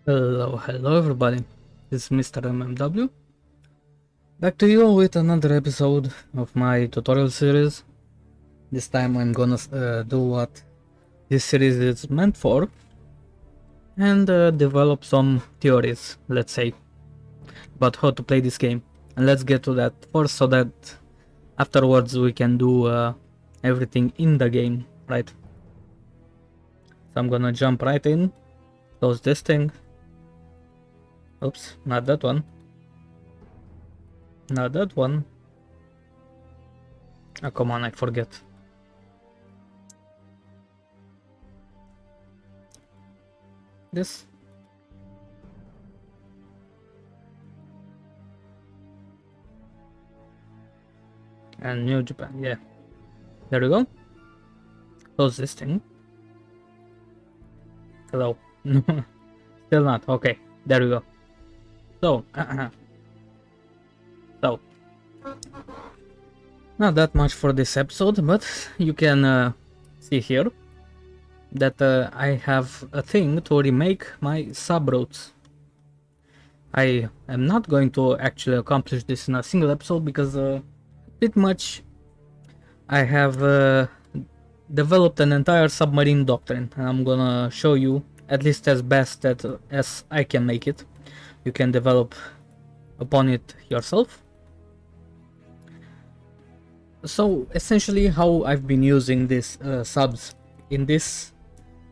Hello everybody. This is Mr. MMW. Back to you with another episode of my tutorial series. This time I'm gonna do what this series is meant for and develop some theories, let's say, about how to play this game. And let's get to that first so that afterwards we can do everything in the game, right? So I'm gonna jump right in, close this thing. Oops, not that one. Not that one. Oh, come on, I forget. This. And New Japan, yeah. There we go. Close this thing. Hello. No, still not. Okay, there we go. So, so not that much for this episode, but you can see here that I have a thing to remake my subroutes. I am not going to actually accomplish this in a single episode because pretty much I have developed an entire submarine doctrine, and I'm gonna show you at least as best as I can make it. You can develop upon it yourself. So essentially how I've been using these subs in this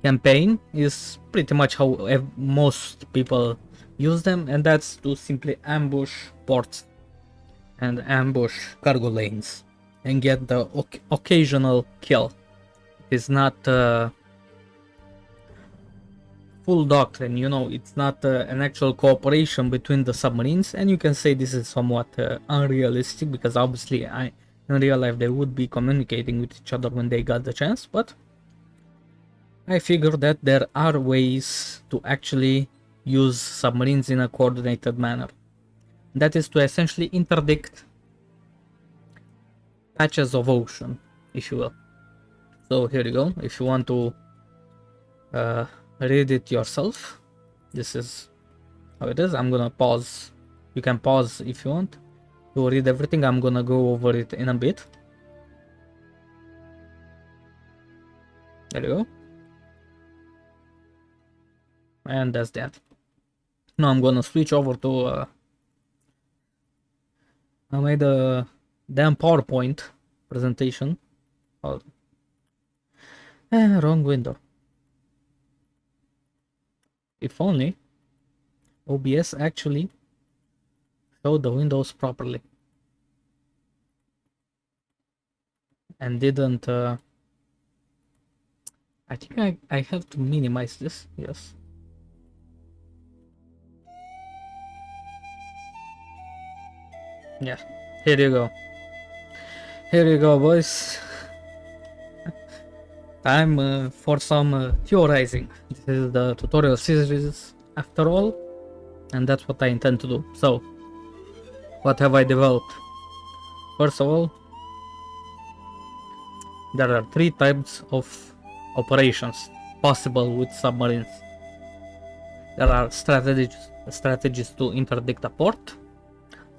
campaign is pretty much how most people use them, and that's to simply ambush ports and ambush cargo lanes and get the occasional kill. It's not full doctrine, you know, it's not an actual cooperation between the submarines, and you can say this is somewhat unrealistic because obviously in real life they would be communicating with each other when they got the chance, but I figure that there are ways to actually use submarines in a coordinated manner. That is to essentially interdict patches of ocean, if you will. So here you go, if you want to read it yourself, this is how it is. I'm gonna pause. You can pause if you want to read everything. I'm gonna go over it in a bit. There you go. And that's that. Now I'm gonna switch over to I made a damn PowerPoint presentation. Oh, wrong window. If only OBS actually showed the windows properly and didn't I think I have to minimize this. Yes. Yeah. Here you go. Here you go, boys. Time for some theorizing. This is the tutorial series after all, and that's what I intend to do. So, what have I developed? First of all, there are three types of operations possible with submarines. There are strategies to interdict a port,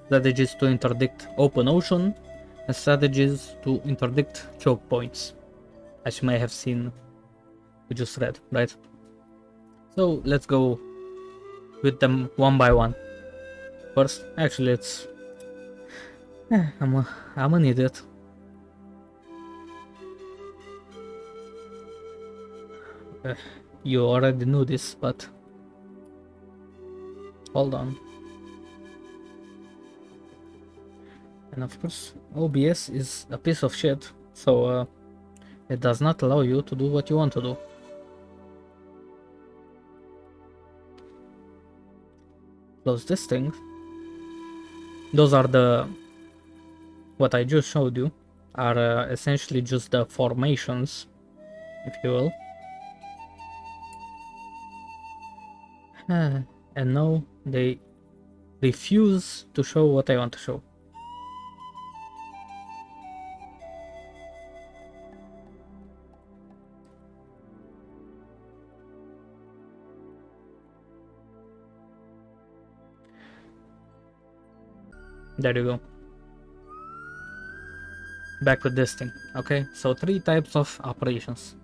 strategies to interdict open ocean, and strategies to interdict choke points. As you may have seen, we just read, right? So let's go with them one by one. First, actually, it's I'm an idiot. You already knew this, but hold on. And of course, OBS is a piece of shit, so it does not allow you to do what you want to do. Close this thing. Those are what I just showed you are essentially just the formations, if you will. And now they refuse to show what I want to show. There you go. Back with this thing. Okay, so 3 types of operations.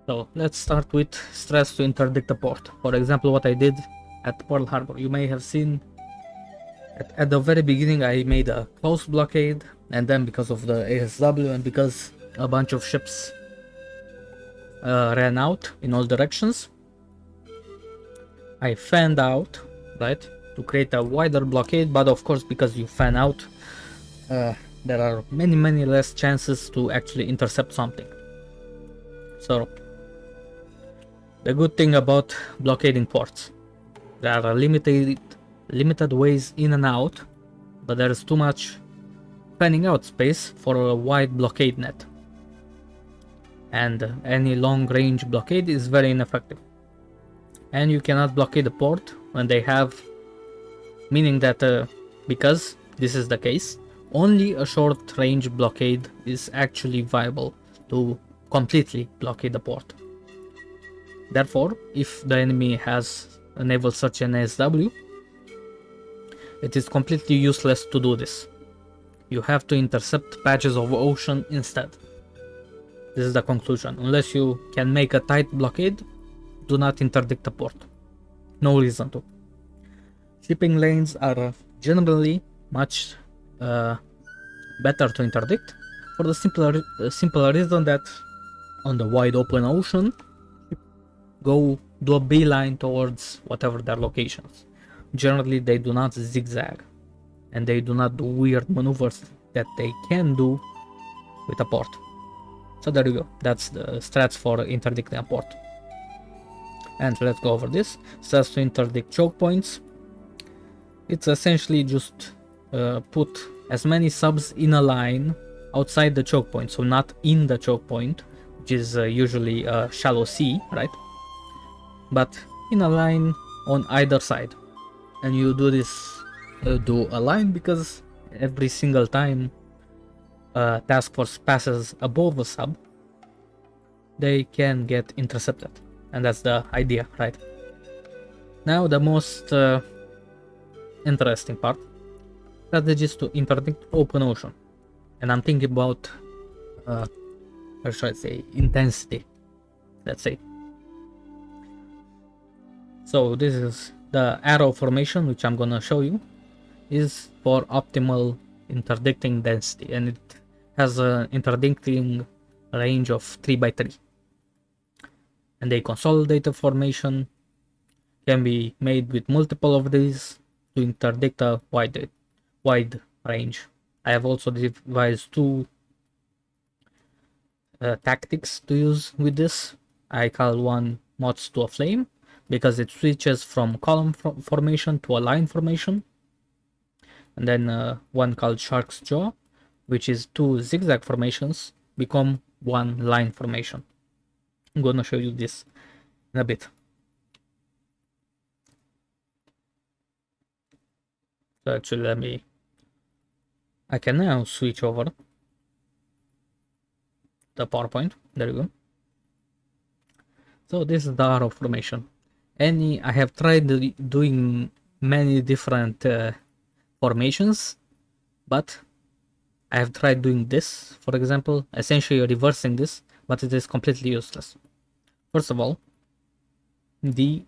So let's start with stress to interdict a port. For example, what I did at Pearl Harbor. You may have seen at the very beginning I made a close blockade, and then because of the ASW and because a bunch of ships ran out in all directions, I fanned out, right, to create a wider blockade. But of course, because you fan out, there are many less chances to actually intercept something. So the good thing about blockading ports, there are limited ways in and out, but there is too much fanning out space for a wide blockade net, and any long range blockade is very ineffective. And you cannot blockade a port when they have, meaning that because this is the case, only a short range blockade is actually viable to completely blockade the port. Therefore, if the enemy has a naval search and ASW, it is completely useless to do this. You have to intercept patches of ocean instead. This is the conclusion. Unless you can make a tight blockade, do not interdict the port. No reason to. Shipping lanes are generally much better to interdict for the simple reason that on the wide open ocean, go do a beeline towards whatever their locations. Generally, they do not zigzag, and they do not do weird maneuvers that they can do with a port. So there you go. That's the strats for interdicting a port. And let's go over this. Strats to interdict choke points. It's essentially just put as many subs in a line outside the choke point, so not in the choke point, which is usually a shallow sea, right? But in a line on either side. And you do this, do a line because every single time a task force passes above a sub, they can get intercepted. And that's the idea, right? Now the most interesting part, strategies to interdict open ocean. And I'm thinking about, how should I say, intensity, let's say. So this is the arrow formation, which I'm gonna show you, is for optimal interdicting density, and it has an interdicting range of 3x3. And a consolidated formation can be made with multiple of these to interdict a wide range. I have also devised 2 tactics to use with this. I call one moths to a flame, because it switches from column formation to a line formation. And then one called Shark's Jaw, which is 2 zigzag formations become 1 line formation. I'm gonna show you this in a bit. So actually I can now switch over the PowerPoint. There you go. So this is the arrow formation. I have tried doing many different formations, but I have tried doing this, for example, essentially reversing this, but it is completely useless. First of all, these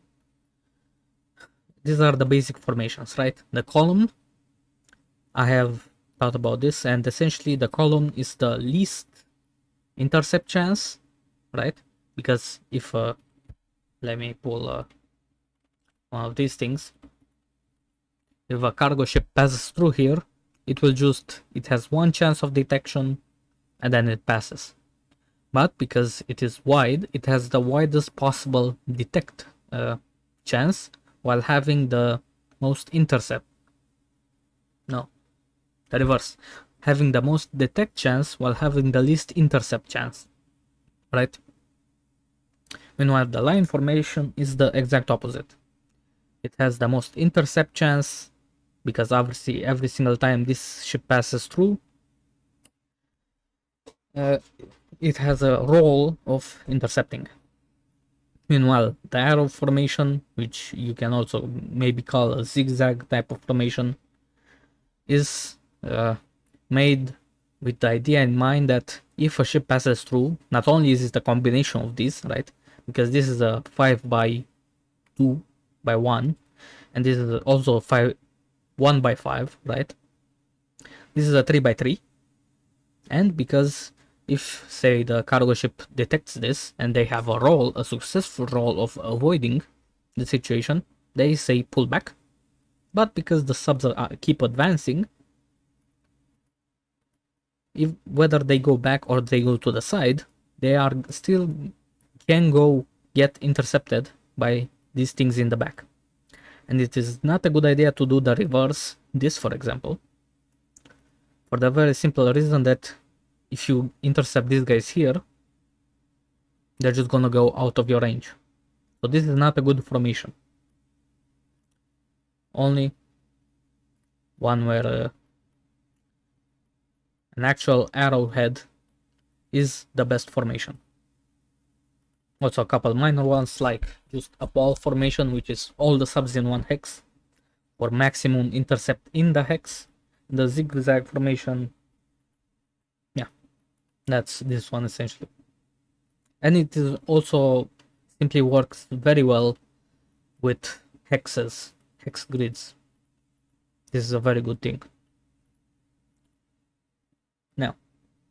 are the basic formations, right? The column, I have thought about this, and essentially the column is the least intercept chance, right? Because if let me pull one of these things. If a cargo ship passes through here, it has 1 chance of detection, and then it passes. But because it is wide, it has the widest possible detect chance while having the most intercept. No, the reverse. Having the most detect chance while having the least intercept chance, right? Meanwhile, the line formation is the exact opposite. It has the most intercept chance, because obviously every single time this ship passes through, it has a role of intercepting. Meanwhile, the arrow formation, which you can also maybe call a zigzag type of formation, is made with the idea in mind that if a ship passes through, not only is it a combination of these, right? Because this is a 5 by 2 by 1, and this is also 1 by 5, right? This is a 3 by 3, and because if, say, the cargo ship detects this and they have a successful roll of avoiding the situation, they say pull back. But because the subs keep advancing, whether they go back or they go to the side, they are still can go get intercepted by these things in the back. And it is not a good idea to do the reverse, this for example, for the very simple reason that if you intercept these guys here, they're just gonna go out of your range. So this is not a good formation. Only one where an actual arrowhead is the best formation. Also a couple minor ones, like just a ball formation, which is all the subs in one hex, or maximum intercept in the hex. The zigzag formation, yeah, that's this one essentially. And it is also simply works very well with hexes, hex grids. This is a very good thing. Now,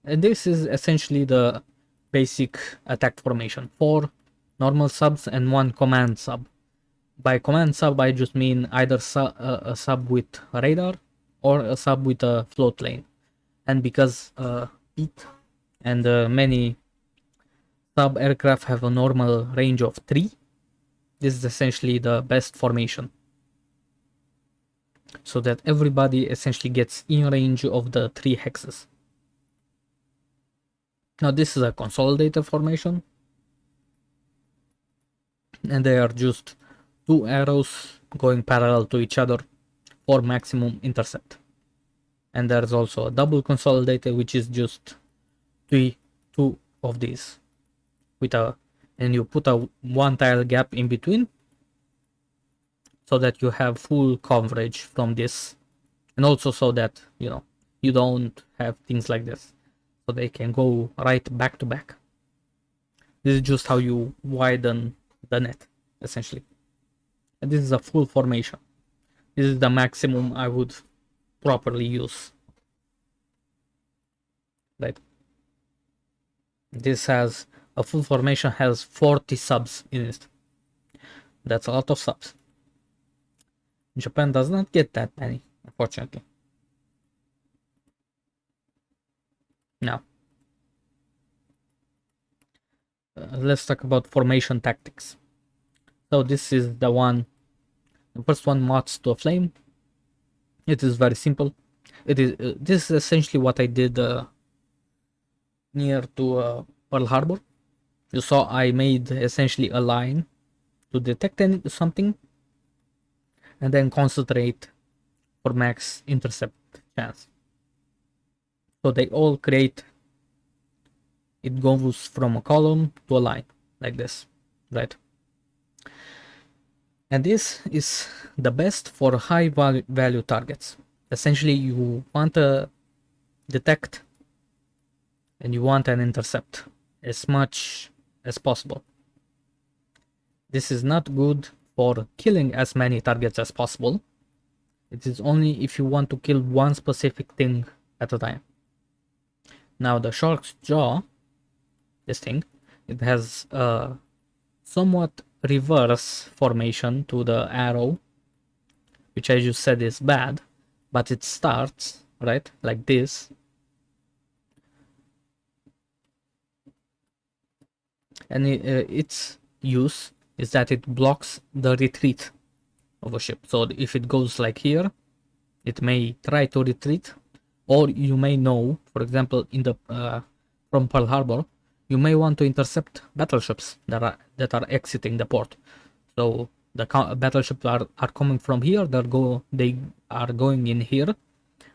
and this is essentially the basic attack formation: 4 normal subs and 1 command sub. By command sub, I just mean either a sub with radar or a sub with a float lane. And because it and many sub aircraft have a normal range of 3, this is essentially the best formation, so that everybody essentially gets in range of the 3 hexes. Now this is a consolidated formation, and they are just 2 arrows going parallel to each other for maximum intercept. And there's also a double consolidated, which is just 2 of these with and you put a 1 tile gap in between, so that you have full coverage from this, and also so that you don't have things like this, so they can go right back to back. This is just how you widen the net essentially, and this is a full formation. This is the maximum I would properly use, right? This has a full formation, has 40 subs in it. That's a lot of subs. Japan does not get that many, unfortunately. Now, let's talk about formation tactics. So this is the first one, mods to a flame. It is very simple. This is essentially what I did near to Pearl Harbor. You saw I made essentially a line to detect something, and then concentrate for max intercept chance. So they all create, it goes from a column to a line like this, right? And this is the best for high value targets. Essentially, you want to detect and you want an intercept as much as possible. This is not good for killing as many targets as possible. It is only if you want to kill one specific thing at a time. Now the shark's jaw, this thing, it has a somewhat reverse formation to the arrow, which I just said is bad, but it starts right like this, and its use is that it blocks the retreat of a ship. So if it goes like here, it may try to retreat, or you may know, for example, in the from Pearl Harbor, you may want to intercept battleships that are exiting the port. So the battleships are coming from here. They are going in here,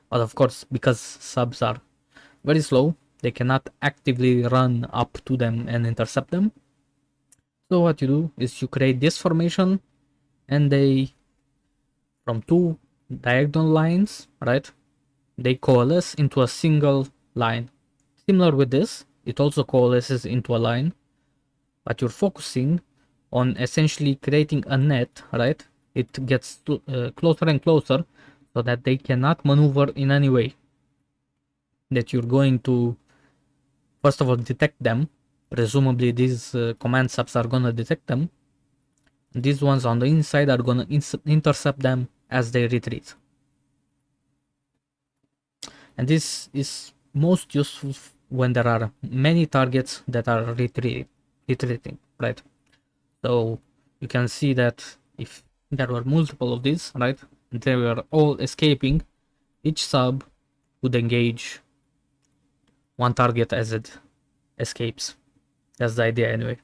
but of course, because subs are very slow, they cannot actively run up to them and intercept them. So what you do is you create this formation, and they, from two diagonal lines, right, they coalesce into a single line. Similar with this, it also coalesces into a line, but you're focusing on essentially creating a net, right? It gets closer and closer so that they cannot maneuver in any way. That you're going to, first of all, detect them. Presumably these command subs are gonna detect them. These ones on the inside are gonna intercept them as they retreat. And this is most useful when there are many targets that are retreating, right? So you can see that if there were multiple of these, right, and they were all escaping, each sub would engage one target as it escapes. That's the idea anyway.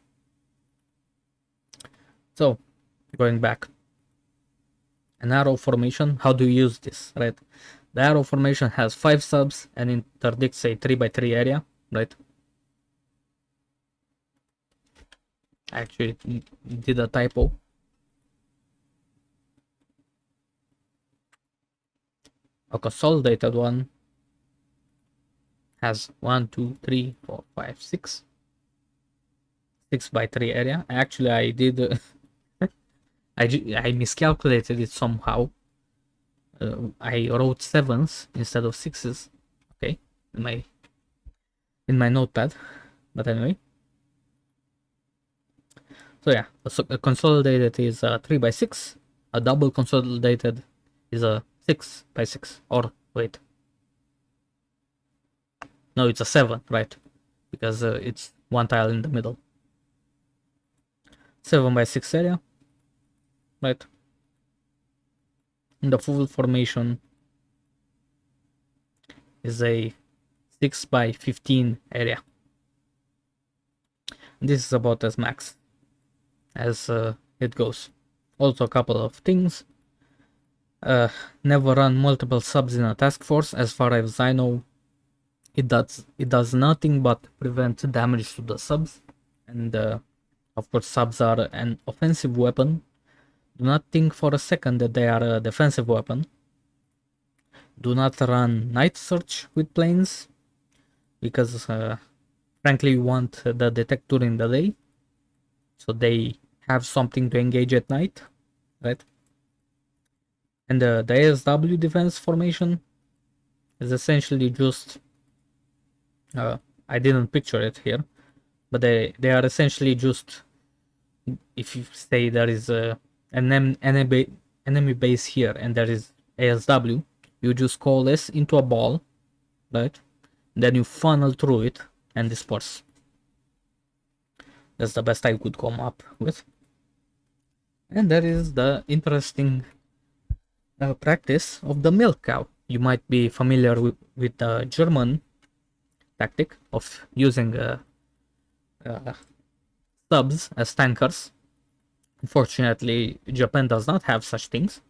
So going back, an arrow formation, how do you use this, right? The arrow formation has 5 subs and interdicts a 3x3 area, right? I actually did a typo. A consolidated one has 1, 2, 3, 4, 5, 6. 6x3 area. Actually, I did. I miscalculated it somehow. I wrote 7s instead of 6s. Okay, in my notepad. But anyway. So yeah, a consolidated is a 3x6. A double consolidated is a 6x6. Or wait, no, it's a 7, right? Because it's one tile in the middle. 7x6 area, right? And the full formation is a 6x15 area. This is about as max as it goes. Also, a couple of things. Never run multiple subs in a task force. As far as I know, it does nothing but prevent damage to the subs, and of course subs are an offensive weapon. Do not think for a second that they are a defensive weapon. Do not run night search with planes, because frankly you want the detector in the day, so they have something to engage at night, right? And the ASW defense formation is essentially just I didn't picture it here, but they are essentially just, if you say there is an enemy base here and there is ASW, you just coalesce into a ball, right? Then you funnel through it and disperse. That's the best I could come up with. And that is the interesting practice of the milk cow. You might be familiar with the German tactic of using subs as tankers. Unfortunately, Japan does not have such things.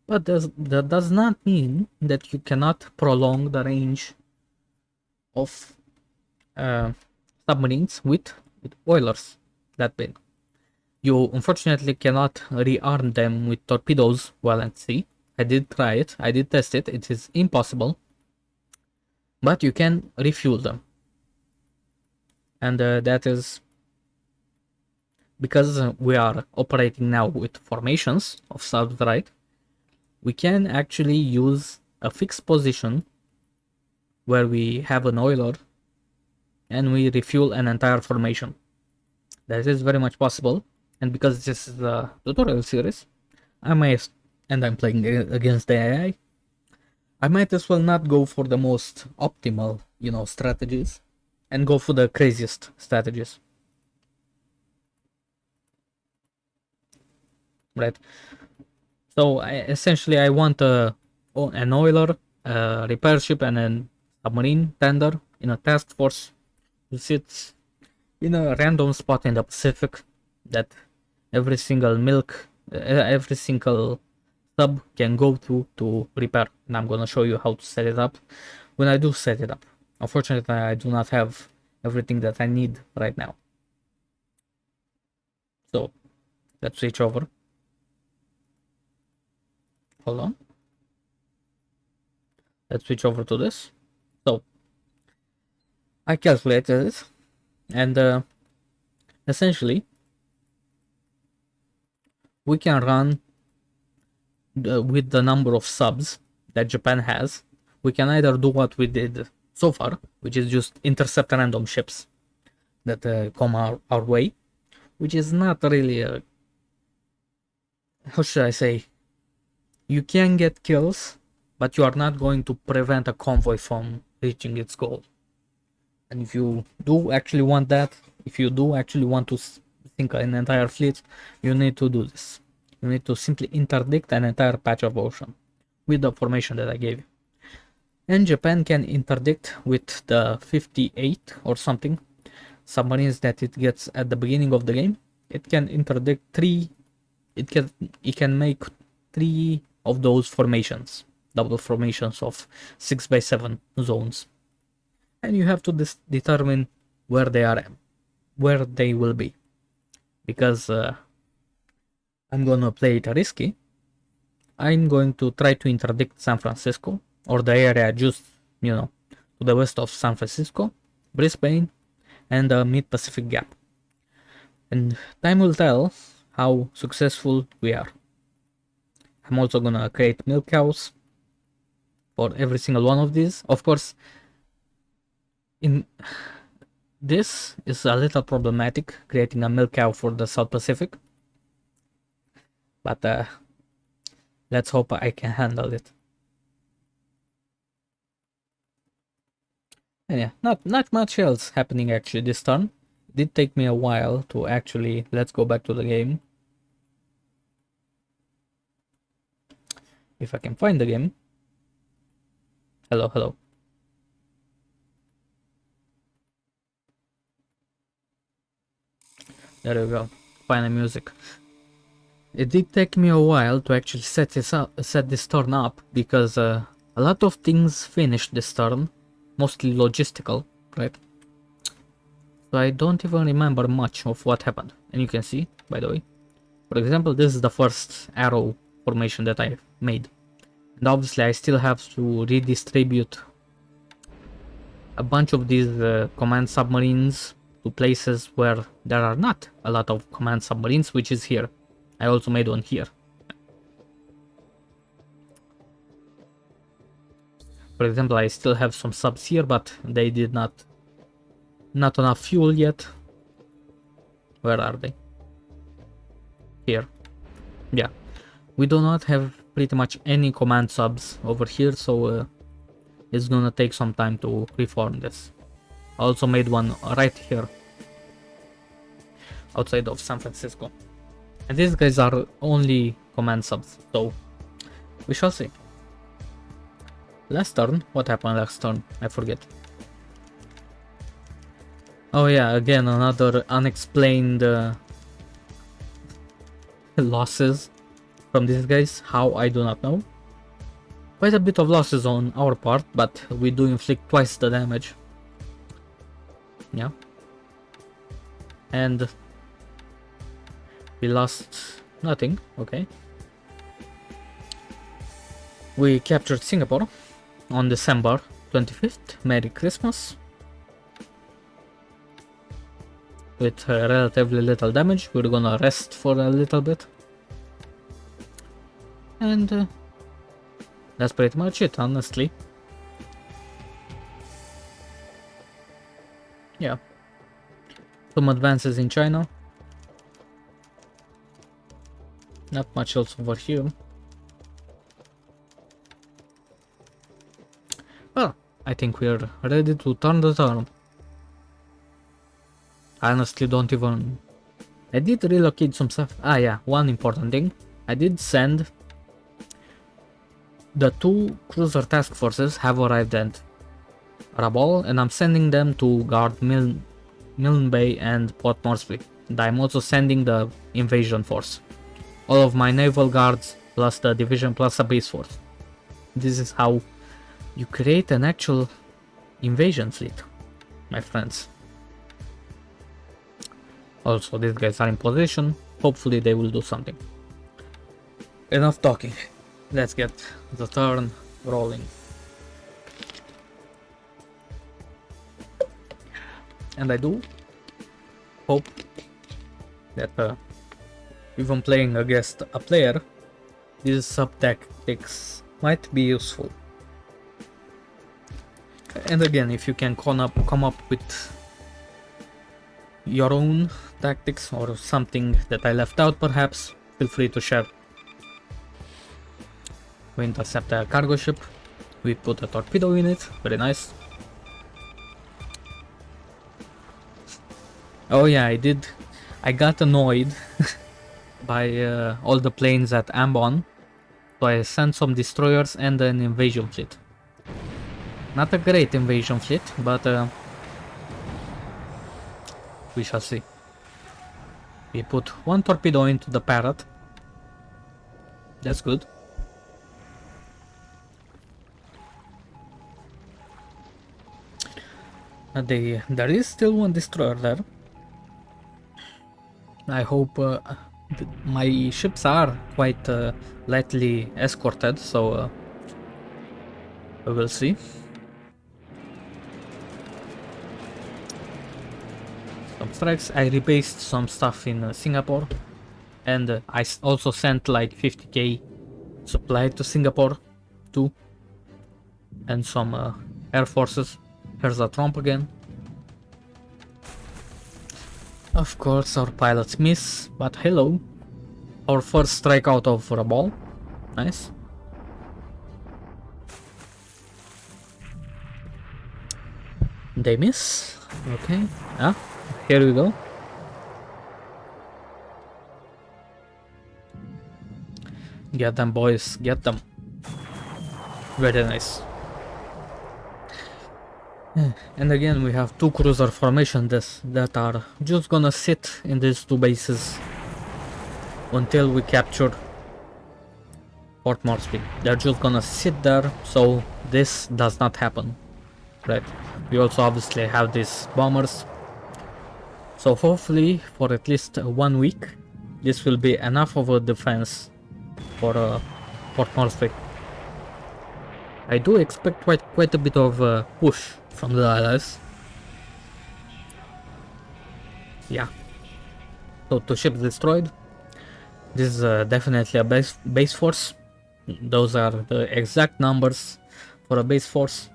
But that does not mean that you cannot prolong the range of submarines with oilers that big. You unfortunately cannot rearm them with torpedoes while at sea. I did try it, I did test it, it is impossible. But you can refuel them. And that is because we are operating now with formations of subs, right? We can actually use a fixed position where we have an oiler and we refuel an entire formation. That is very much possible, and because this is a tutorial series, and I'm playing against the AI, I might as well not go for the most optimal, strategies, and go for the craziest strategies. Right? So essentially I want an oiler, a repair ship, and a submarine tender in a task force who sits in a random spot in the Pacific that every single sub can go to repair. And I'm gonna show you how to set it up when I do set it up. Unfortunately, I do not have everything that I need right now. So let's switch over. Hold on. Let's switch over to this. So I calculated it, and essentially we can run with the number of subs that Japan has. We can either do what we did so far, which is just intercept random ships that come our way, which is not really a, how should I say, you can get kills, but you are not going to prevent a convoy from reaching its goal. And if you do actually want that, if you do actually want to sink an entire fleet, you need to do this. You need to simply interdict an entire patch of ocean with the formation that I gave you. And Japan can interdict with the 58 or something submarines that it gets at the beginning of the game. It can interdict 3. It can make 3 of those formations, double formations of 6x7 zones. And you have to determine where they will be, because I'm gonna play it risky. I'm going to try to interdict San Francisco, or the area just, to the west of San Francisco, Brisbane, and the Mid-Pacific Gap. And time will tell how successful we are. I'm also gonna create milk cows for every single one of these. Of course, this is a little problematic, creating a milk cow for the South Pacific, but let's hope I can handle it. And yeah, not much else happening actually this turn. It did take me a while to actually, let's go back to the game. If I can find the game. Hello. There we go. Find the music. It did take me a while to actually set this turn up, because a lot of things finished this turn, mostly logistical, right? So I don't even remember much of what happened. And you can see, by the way, for example, this is the first arrow formation that I made. And obviously I still have to redistribute a bunch of these command submarines to places where there are not a lot of command submarines, which is here. I also made one here. For example, I still have some subs here, but they did not enough fuel yet. Where are they? Here. Yeah. We do not have pretty much any command subs over here, so it's gonna take some time to reform this. I also made one right here, outside of San Francisco. And these guys are only command subs, so we shall see. Last turn, what happened last turn? I forget. Oh yeah, again another unexplained losses from these guys. How, I do not know. Quite a bit of losses on our part, but we do inflict twice the damage. Yeah. And we lost nothing, okay. We captured Singapore on December 25th. Merry Christmas. With relatively little damage. We're gonna rest for a little bit. And that's pretty much it, honestly. Yeah. Some advances in China. Not much else over here. Well, I think we're ready to turn the turn. I honestly don't even... I did relocate some stuff. Ah yeah, one important thing. I did send... The 2 cruiser task forces have arrived at Rabaul, and I'm sending them to guard Milne Bay and Port Moresby. And I'm also sending the invasion force. All of my naval guards, plus the division, plus a base force. This is how you create an actual invasion fleet, my friends. Also, these guys are in position. Hopefully they will do something. Enough talking. Let's get the turn rolling. And I do hope that even playing against a player, these sub-tactics might be useful. And again, if you can come up with your own tactics or something that I left out, perhaps, feel free to share. We intercept a cargo ship. We put a torpedo in it. Very nice. Oh yeah, I got annoyed by all the planes at Ambon, so I sent some destroyers and an invasion fleet. Not a great invasion fleet, but we shall see. We put one torpedo into the Parrot. That's good. There is still one destroyer there. I hope my ships are quite lightly escorted, so we will see. Some strikes. I rebased some stuff in Singapore, and I also sent like 50k supply to Singapore too, and some air forces. Here's a Trump again. Of course our pilots miss, but hello. Our first strike out of a ball. Nice. They miss. Okay. Ah, here we go. Get them, boys. Get them. Very nice. And again, we have two cruiser formations that are just gonna sit in these two bases until we capture Port Moresby. They're just gonna sit there, so this does not happen, right? We also obviously have these bombers, so hopefully for at least 1 week this will be enough of a defense for Port Moresby. I do expect quite a bit of push from the allies. Yeah. So 2 ships destroyed. This is definitely a base force. Those are the exact numbers for a base force.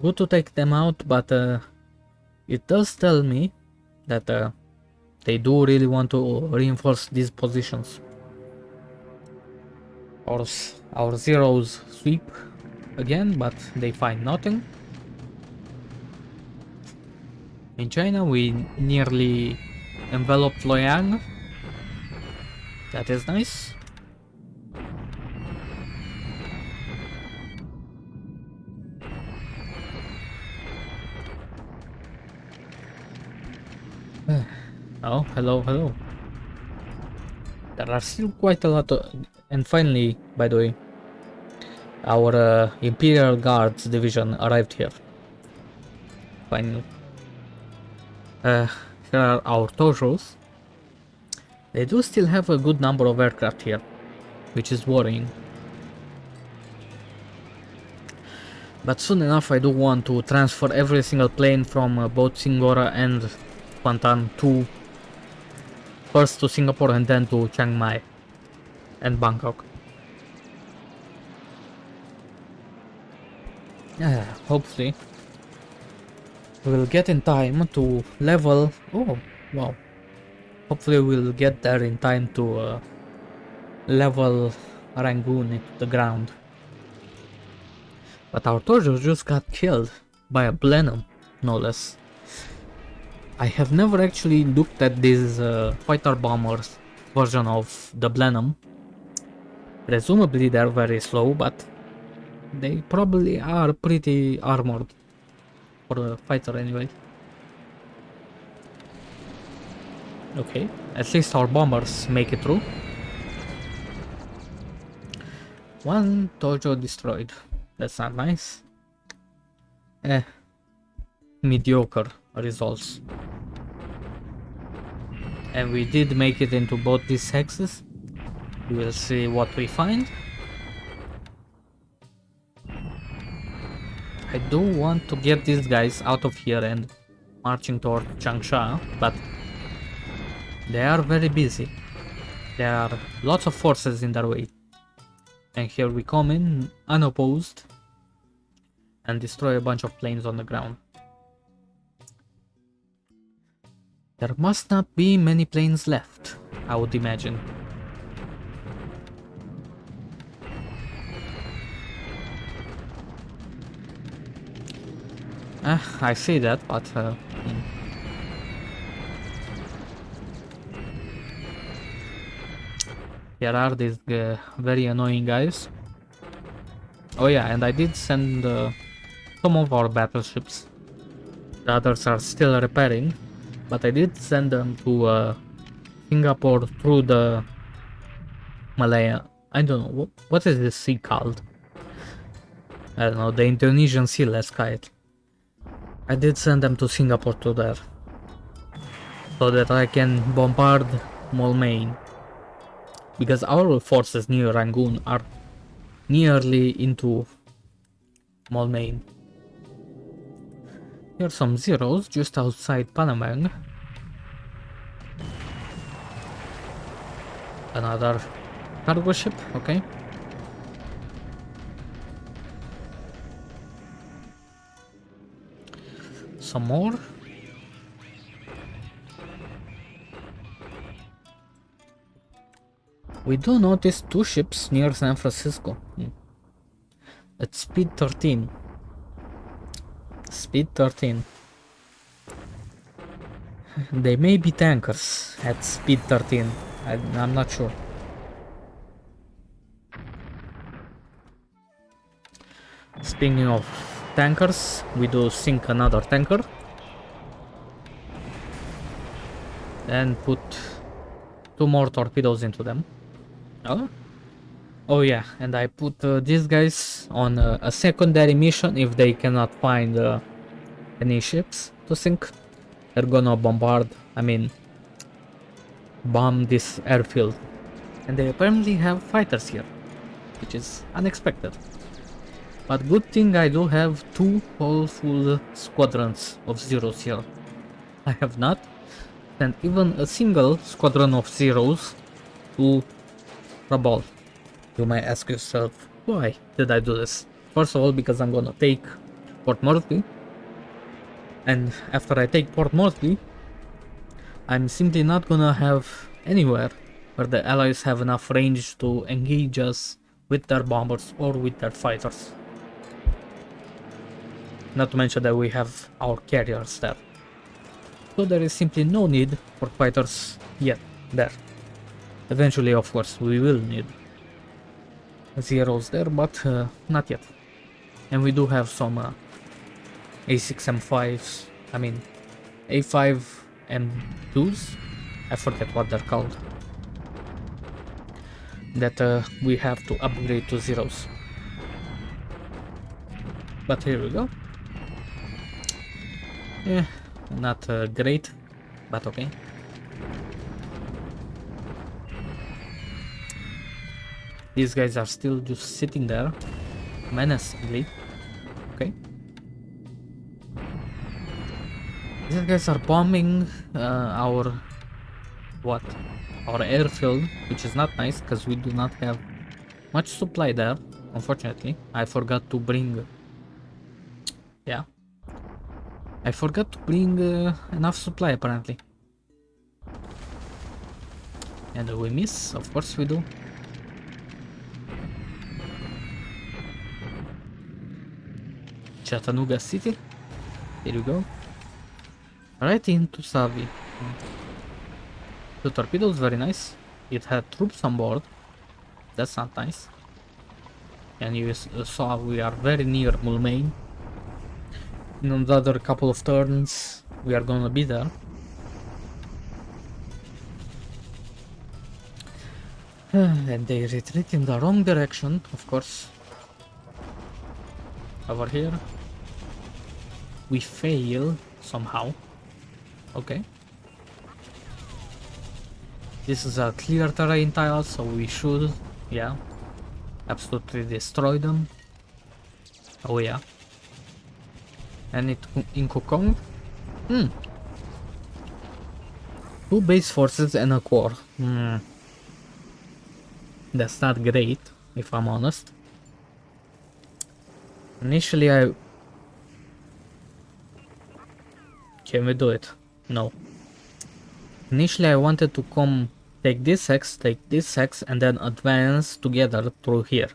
Good to take them out, but it does tell me that they do really want to reinforce these positions. Our zeros sweep again, but they find nothing. In China we nearly enveloped Loyang. That is nice. Oh, hello. There are still quite a lot of... And finally, by the way, our Imperial Guards division arrived here. Finally. Here are our Tojos. They do still have a good number of aircraft here, which is worrying. But soon enough I do want to transfer every single plane from both Singora and Kuantan to... First to Singapore and then to Chiang Mai and Bangkok. Yeah, hopefully we'll get in time to level... Oh, wow. Hopefully we'll get there in time to level Rangoon into the ground. But our Tojo just got killed by a Blenheim, no less. I have never actually looked at this fighter bombers version of the Blenheim. Presumably they're very slow, but they probably are pretty armored for a fighter anyway. Okay, at least our bombers make it through. One Tojo destroyed. That's not nice. Mediocre results. And we did make it into both these hexes. We will see what we find. I do want to get these guys out of here and marching toward Changsha, but they are very busy. There are lots of forces in their way. And here we come in unopposed and destroy a bunch of planes on the ground. There must not be many planes left, I would imagine. I see that, but here are these very annoying guys. Oh yeah, and I did send some of our battleships. The others are still repairing, but I did send them to Singapore through the Malaya. I don't know, what is this sea called? I don't know, the Indonesian Sea, let's call it. I did send them to Singapore to there, so that I can bombard Moulmein, because our forces near Rangoon are nearly into Moulmein. Here are some zeros just outside Panamang. Another cargo ship, okay. Some more. We do notice two ships near San Francisco. At speed 13. Speed 13. They may be tankers at speed 13. I'm not sure. Speaking of tankers, we do sink another tanker and put 2 more torpedoes into them. Oh yeah, and I put these guys on a secondary mission if they cannot find any ships to sink. They're gonna bombard, bomb this airfield. And they apparently have fighters here, which is unexpected. But good thing I do have 2 whole full squadrons of zeros here. I have not sent even a single squadron of zeros to Rabaul. You might ask yourself, why did I do this? First of all, because I'm gonna take Port Moresby. And after I take Port Moresby, I'm simply not gonna have anywhere where the allies have enough range to engage us with their bombers or with their fighters. Not to mention that we have our carriers there. So there is simply no need for fighters yet there. Eventually, of course, we will need zeros there, but not yet. And we do have some A6M5s, A5M2s, I forget what they're called, that we have to upgrade to zeros. But here we go. Yeah, not great, but okay. These guys are still just sitting there, menacingly. Okay. These guys are bombing our airfield, which is not nice because we do not have much supply there. Unfortunately, I forgot to bring. Yeah, I forgot to bring enough supply apparently, and we miss. Of course we do. Chattanooga City. Here you go. Right into Savi. 2 torpedoes, very nice. It had troops on board. That's not nice. And you saw we are very near Moulmein. In another couple of turns, we are gonna be there. And they retreat in the wrong direction, of course. Over here. We fail somehow. Okay. This is a clear terrain tile, so we should, yeah, absolutely destroy them. Oh yeah. And in Kokong? Hmm. 2 base forces and a core. Hmm. That's not great, if I'm honest. Initially I... Can we do it? No. Initially I wanted to come take this hex, and then advance together through here.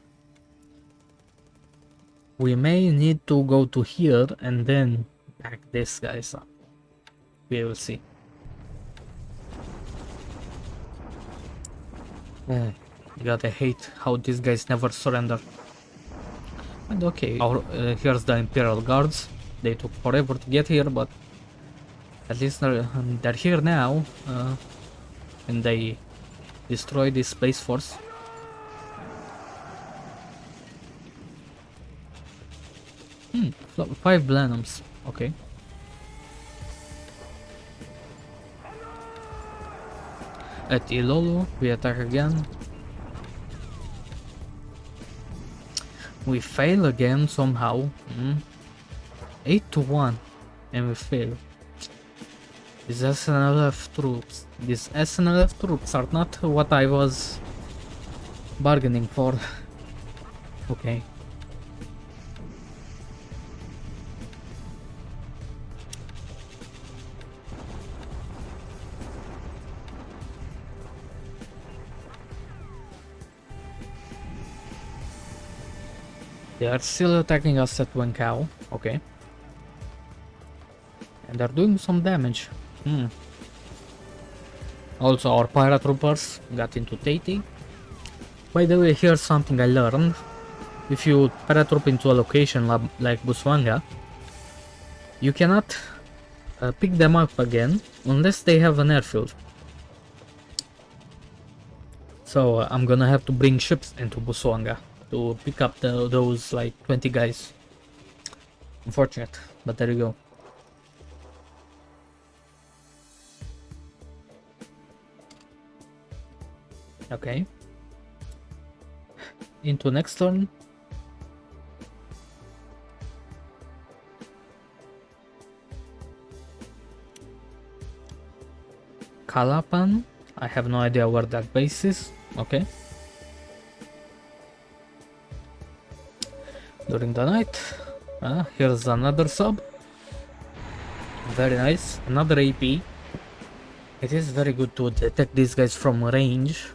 We may need to go to here and then back this guys up. We will see. You gotta hate how these guys never surrender. And okay, here's the Imperial Guards. They took forever to get here, but at least they're here now. And they destroy this space force. Hmm, 5 Blenheims. Okay. At Ilolo, we attack again. We fail again somehow. 8 to 1, and we fail. These SNLF troops are not what I was bargaining for. Okay. They are still attacking us at Wenkao. Okay. And they're doing some damage. Also, our paratroopers got into Tate. By the way, here's something I learned. If you paratroop into a location like Buswanga, you cannot pick them up again unless they have an airfield. So I'm gonna have to bring ships into Buswanga to pick up those like 20 guys. Unfortunate, but there you go. Okay. Into next turn. Kalapan. I have no idea where that base is. Okay. During the night. Here's another sub. Very nice. Another AP. It is very good to detect these guys from range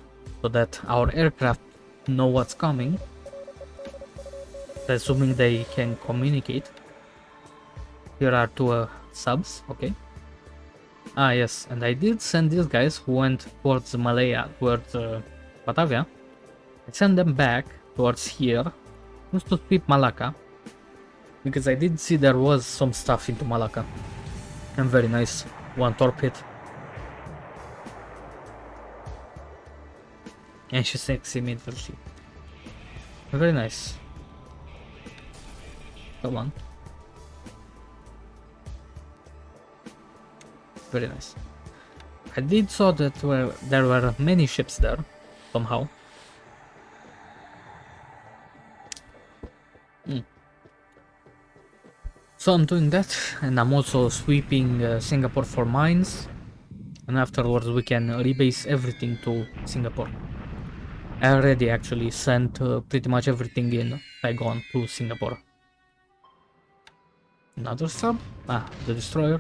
so that our aircraft know what's coming. Assuming they can communicate. Here are 2 subs. Okay. Yes, and I did send these guys who went towards Malaya, towards Batavia. I sent them back towards here just to sweep Malacca, because I did see there was some stuff into Malacca. And very nice, 1 torpedo. And she sinks immediately. Very nice. Come on. Very nice. I did saw that there were many ships there, somehow. So I'm doing that, and I'm also sweeping Singapore for mines. And afterwards we can rebase everything to Singapore. I already actually sent pretty much everything in Saigon to Singapore. Another sub? The destroyer.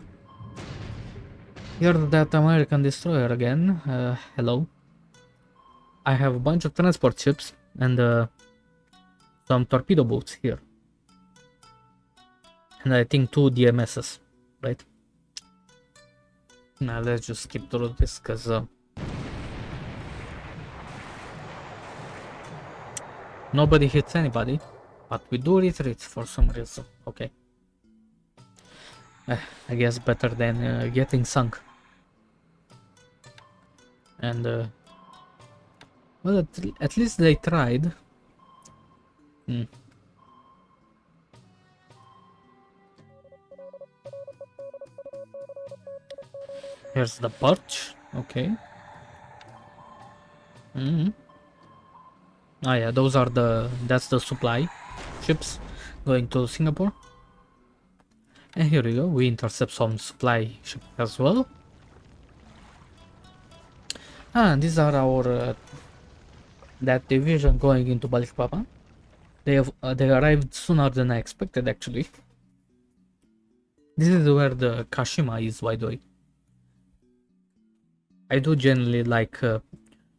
Here's that American destroyer again. Hello. I have a bunch of transport ships and some torpedo boats here. And I think 2 DMSs, right? Now let's just skip through this, because nobody hits anybody, but we do retreat for some reason. Okay. I guess better than getting sunk. And well, at least they tried. Here's the perch. Okay. Oh yeah, that's the supply ships going to Singapore. And here we go, we intercept some supply ship as well. And these are our that division going into Balikpapan. They arrived sooner than I expected actually. This is where the Kashima is, by the way. I do generally like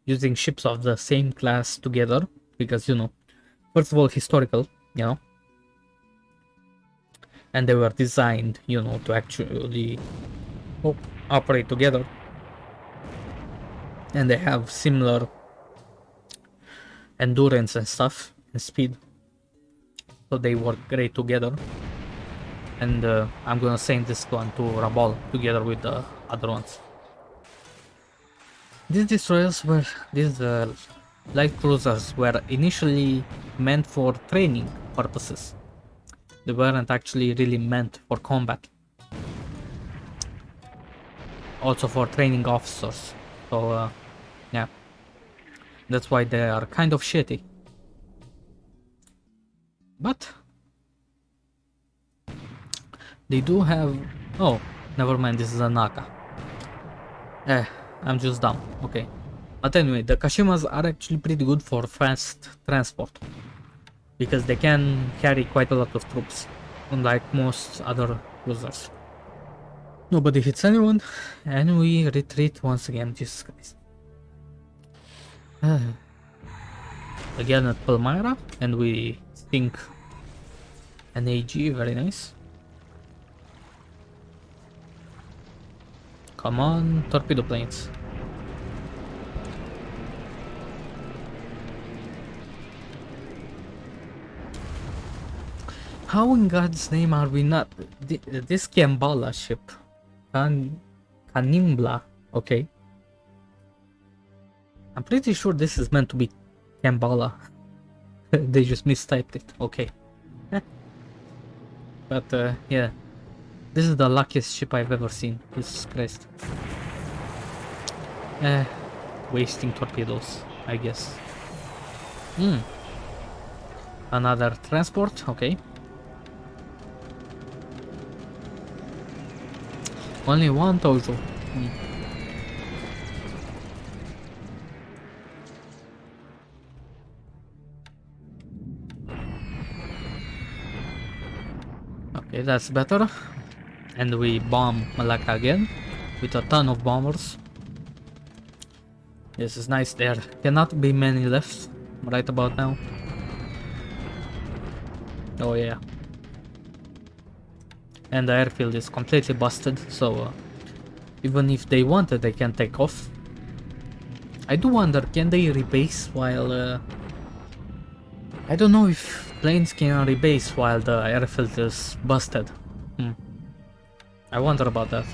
using ships of the same class together because, you know, first of all, historical, you know, and they were designed, you know, to actually operate together, and they have similar endurance and stuff and speed, so they work great together. And I'm gonna send this one to Rabal together with the other ones. These destroyers were these light cruisers were initially meant for training purposes. They weren't actually really meant for combat. Also for training officers. So yeah, that's why they are kind of shitty. But they do have... Oh, never mind, this is a Naka. I'm just dumb. Okay. But anyway, the Kashimas are actually pretty good for fast transport, because they can carry quite a lot of troops, unlike most other cruisers. Nobody hits anyone, and we retreat once again. Jesus Christ. Again at Palmyra, and we sink an AG, very nice. Come on, torpedo planes. How in God's name are we not... This Kambala ship. Kanimbla, okay. I'm pretty sure this is meant to be Kambala. They just mistyped it, okay. But yeah. This is the luckiest ship I've ever seen. Jesus Christ. Wasting torpedoes, I guess. Another transport, okay. Only one Tojo. Okay, that's better. And we bomb Malacca again with a ton of bombers. This is nice. There cannot be many left right about now. Oh yeah. And the airfield is completely busted, so even if they wanted, they can take off. I do wonder, can they rebase while... I don't know if planes can rebase while the airfield is busted. I wonder about that.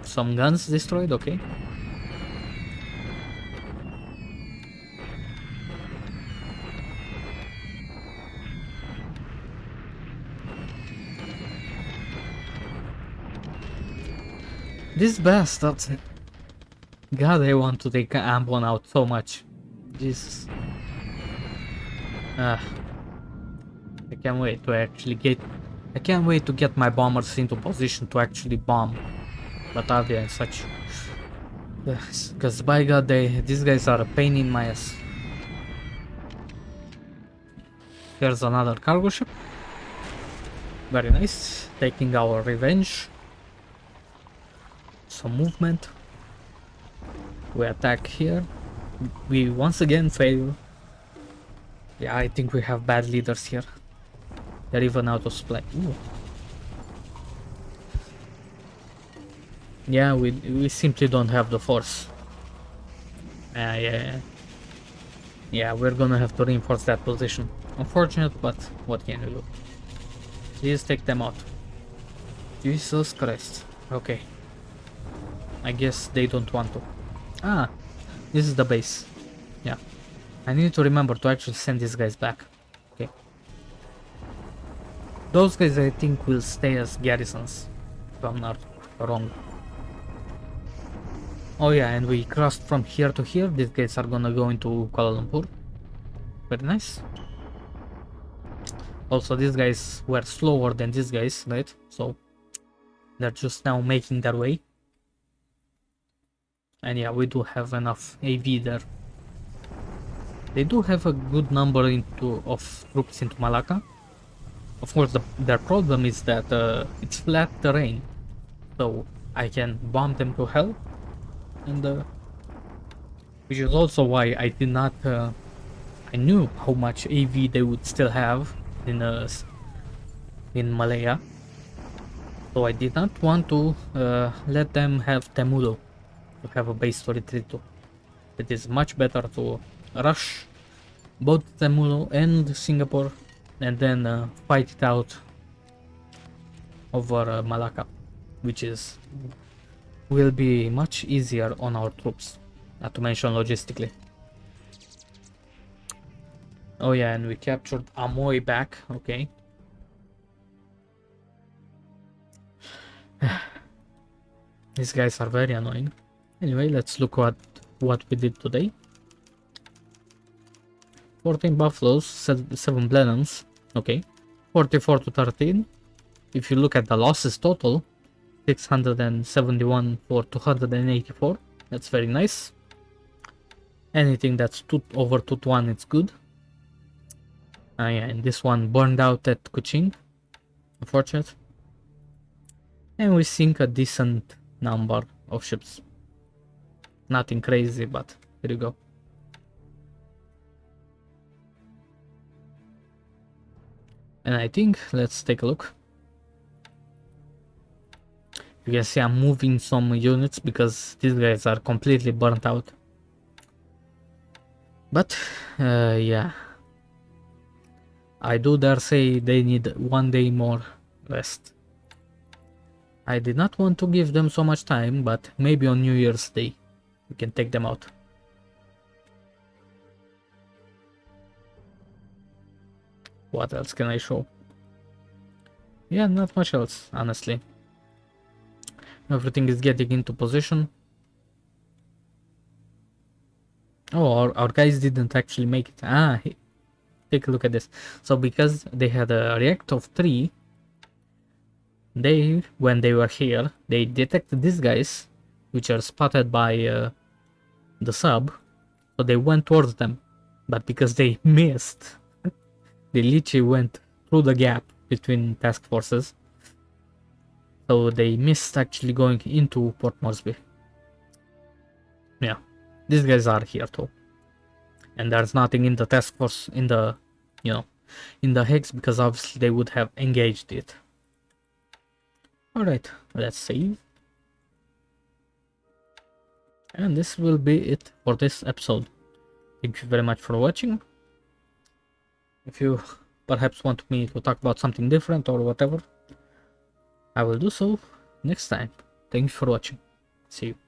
Some guns destroyed, okay. These bastards. God, I want to take Ambon out so much. Jesus. I can't wait to actually get... I can't wait to get my bombers into position to actually bomb Batavia and such. Because by God, these guys are a pain in my ass. Here's another cargo ship. Very nice. Taking our revenge. Some movement. We attack here. We once again fail. Yeah, I think we have bad leaders here. They're even out of supply. Ooh. Yeah, we simply don't have the force. Yeah, we're gonna have to reinforce that position. Unfortunate, but what can you do? Please take them out. Jesus Christ. Okay. I guess they don't want to. Ah, this is the base. Yeah. I need to remember to actually send these guys back. Okay. Those guys I think will stay as garrisons, if I'm not wrong. Oh yeah, and we crossed from here to here. These guys are gonna go into Kuala Lumpur. Very nice. Also, these guys were slower than these guys, right? So they're just now making their way. And yeah, we do have enough AV there. They do have a good number of troops into Malacca. Of course, their problem is that it's flat terrain, so I can bomb them to hell, and which is also why I did not. I knew how much AV they would still have in Malaya, so I did not want to let them have Temudo to have a base to retreat to. It is much better to rush both Temudo and Singapore and then fight it out over Malacca, which will be much easier on our troops, not to mention logistically. Oh yeah, and we captured Amoy back, okay. These guys are very annoying. Anyway, let's look at what we did today. 14 buffaloes, 7 blenheims, okay. 44 to 13. If you look at the losses total, 671 for 284. That's very nice. Anything that's over 2 to 1, it's good. Yeah, and this one burned out at Kuching. Unfortunate. And we sink a decent number of ships. Nothing crazy, but here you go. And I think, let's take a look. You can see I'm moving some units because these guys are completely burnt out. But, yeah. I do dare say they need 1 day more rest. I did not want to give them so much time, but maybe on New Year's Day we can take them out. What else can I show? Yeah, not much else, honestly. Everything is getting into position. Oh, our guys didn't actually make it. Take a look at this. So because they had a react of 3, when they were here, they detected these guys, which are spotted by the sub, so they went towards them. But because they missed, they literally went through the gap between task forces. So they missed actually going into Port Moresby. Yeah, these guys are here too. And there's nothing in the task force, in the hex, because obviously they would have engaged it. Alright, let's save. And this will be it for this episode. Thank you very much for watching. If you perhaps want me to talk about something different or whatever, I will do so next time. Thank you for watching. See you.